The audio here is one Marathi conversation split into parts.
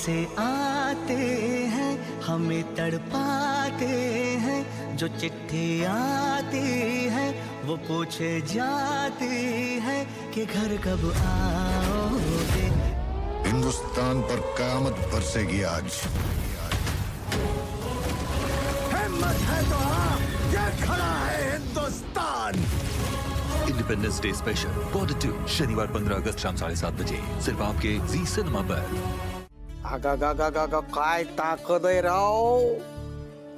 कैसे आते हैं हमें तड़पाते हैं, जो चिट्ठी आती है वो पूछे जाती है कि घर कब आओगे। हिंदुस्तान पर कयामत बरसेगी आज। हिम्मत है तो ये खड़ा है Hindustan. Independence day special border 2 शनिवार 15 अगस्त शाम 7:30 बजे सिर्फ आपके जी सिनेमा पर। आगा काय ताकद आहे राव।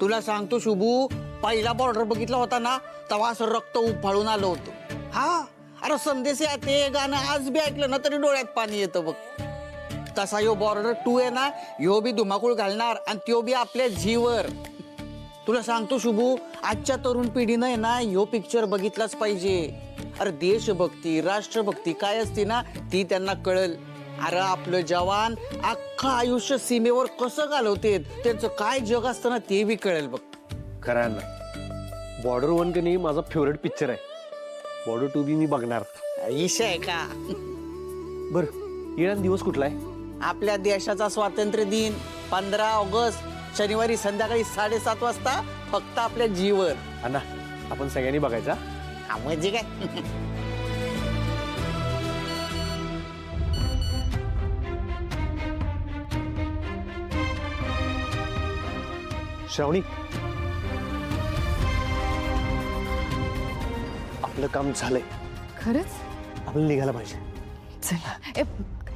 तुला सांगतो शुभू, पहिला बॉर्डर बघितला होता ना तेव्हा असं रक्त उफाळून आलं होतं। हा अरे संदेश ते गाणं आज बी ऐकलं ना तरी डोळ्यात पाणी येतं बघ। तसा यो बॉर्डर 2 आहे ना, यो बी धुमाकूळ घालणार आणि त्यो बी आपल्या जीवर। तुला सांगतो शुभू, आजच्या तरुण पिढीनं आहे ना यो पिक्चर बघितलाच पाहिजे। अरे देशभक्ती राष्ट्रभक्ती काय असते ना ती त्यांना कळल। अरे आपलं जवान अख्खं आयुष्य सीमेवर कसं घालवते, त्यांचं काय जग असतं ना ते बी कळेल बघ। खरं ना, बॉर्डर 1 का नाही माझा फेवरेट पिक्चर आहे। बॉर्डर 2 बी मी बघणार। विषय आहे का? बर येणार दिवस कुठला आहे? आपल्या देशाचा स्वातंत्र्य दिन 15 ऑगस्ट शनिवारी संध्याकाळी 7:30 वाजता फक्त आपल्या जीवर। अण्णा आपण सगळ्यांनी बघायचा। हा म्हणजे काय? श्रावणी, आपलं काम झालंय। खरंच? आपण निघायला पाहिजे। चला ए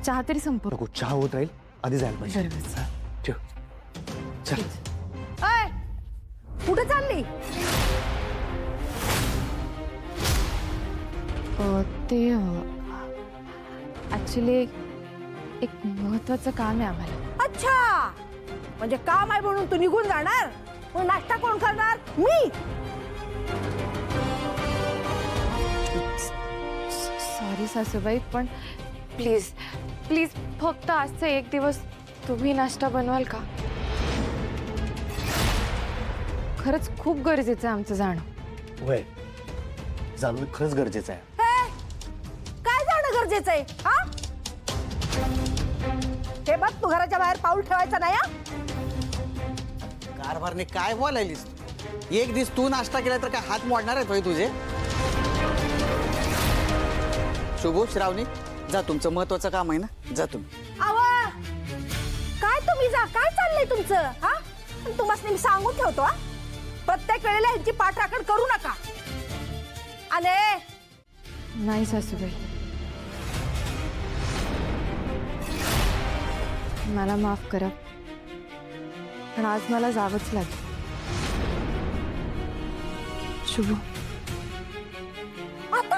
चहा तरी संपव। नको, चहा होत राहील, आधी जायला पाहिजे। बरोबर। ठेव चल। अय कुठे चालली? ते ऍक्च्युली एक महत्वाचं काम आहे आम्हाला। अच्छा, म्हणजे काम आहे म्हणून तू निघून जाणार? मग नाश्ता कोण करणार? मी। सॉरी सासूबाई, पण प्लीज प्लीज फक्त आजचा एक दिवस तुम्ही नाश्ता बनवाल का? खरंच खूप गरजेचं आहे आमचं जाणं। वय जाणं खरंच गरजेचं आहे। काय जाणं गरजेचं आहे? हा हे बघ, तू घराच्या बाहेर पाऊल ठेवायचं नाही। कारभारने काय बोलायलीस? एक दिवस तू नाश्ता केला तर काय हात मोडणार आहेत होय तुझे? शुभू श्रावणी, जा, तुमचं महत्वाचं काम आहे ना, जा तुम्ही। आवा काय तुम्ही जा, काय चाललंय तुमचं? हा तुम्हाला मी सांगून ठेवतो, हा प्रत्येक वेळेला ह्यांची पाठराखण करू नका। आणि नाही सासूबाई, मला माफ करा, पण आज मला जावंच लागेल। शुभू, आता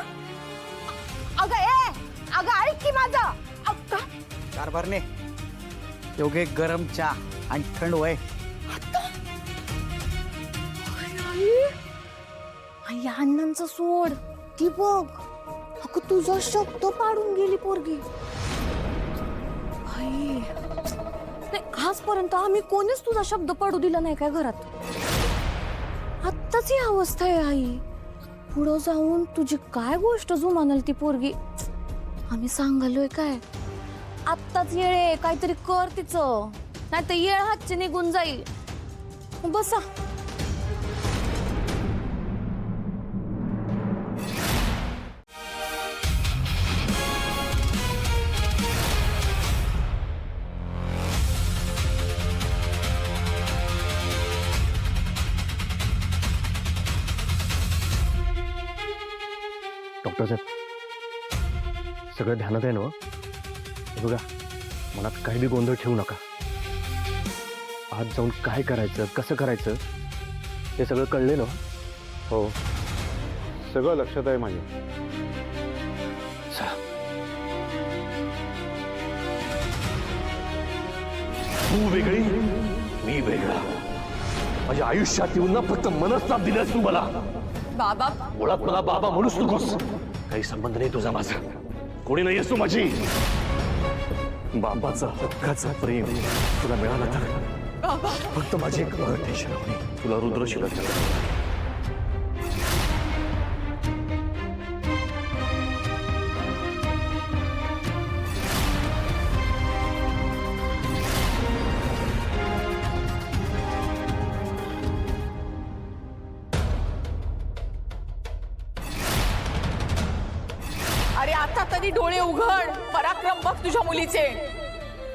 अगं ऐक की माझं। अक्का कारभारने योगे गरम चहा आणि थंड वय। या अण्णांचं सोड, ती बघ अगं तुझा शब्द पाडून गेली पोरगी। आजपर्यंत आम्ही कोणीच तुझा शब्द पडू दिला नाही काय घरात? आत्ताच ही अवस्था आहे आई। पुढं जाऊन तुझी काय गोष्ट जुमानल ती पोरगी? आम्ही सांगालोय काय? आत्ताच येळे काहीतरी कर तिचं, नाही तर येळ हातची निघून जाईल। बसा। डॉक्टर साहेब, सगळं ध्यानात आहे ना? बघा, मनात काही बी गोंधळ ठेवू नका। आज जाऊन काय करायचं, कसं करायचं हे सगळं कळले ना? हो, सगळं लक्षात आहे माझ्या। तू वेगळी, मी वेगळा। माझ्या आयुष्यात येऊन ना फक्त मनस्ताप दिलास तू मला। बाबा, मुळात मला बाबा म्हणूच नकोस। काही संबंध नाही तुझा माझा, कोणी नाही तू माझी। बाबाचा हक्काचा प्रेम तुला मिळाला तर फक्त माझी एक अट आहे श्रावणी, तुला रुद्रशिला आता तरी डोळे उघड. पराक्रम बघ तुझ्या मुलीचे.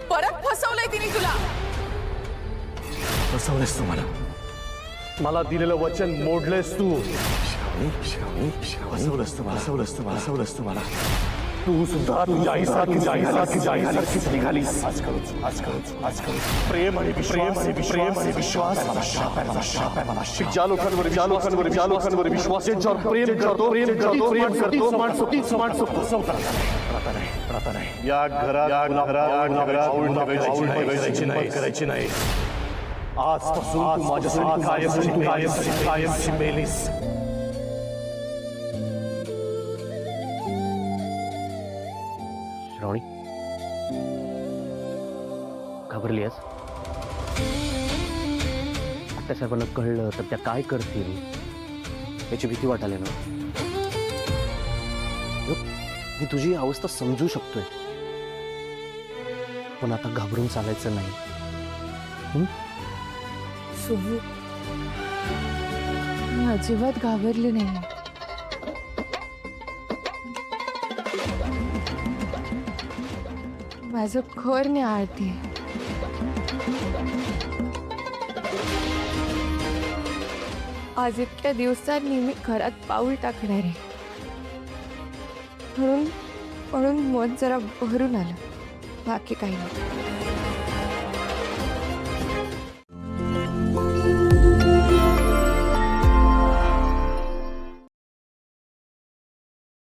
परत फसवलंय तिने तुला. फसवलंस तू मला. मला दिलेलं वचन मोडलेस तू. फसवलंस तू मला. तू सुद्धा तुझ्या आईसारखीच निघालीस. प्रेम आणि विश्वास मला शाप आहे. ज्या लोकांवर विश्वास ज्यांच्यावर प्रेम करतो तीच माणसं फसवतात. या घरात करायची नाही. आजपासून तू माझ्यासाठी कायमची मेलीस. श्रावणी, घाबरली आहेस? आत्या साहेबांना कळलं तर त्या काय करतील याची भीती वाटायला ना. मी तुझी अवस्था समजू शकतोय, पण आता घाबरून चालायचं नाही. शुभू, मी अजिबात घाबरली नाही. माझं घर न्याळते. आज इतक्या दिवसांनी मी घरात पाऊल टाकणार आहे, म्हणून मन जरा भरून आलं, बाकी काही नाही.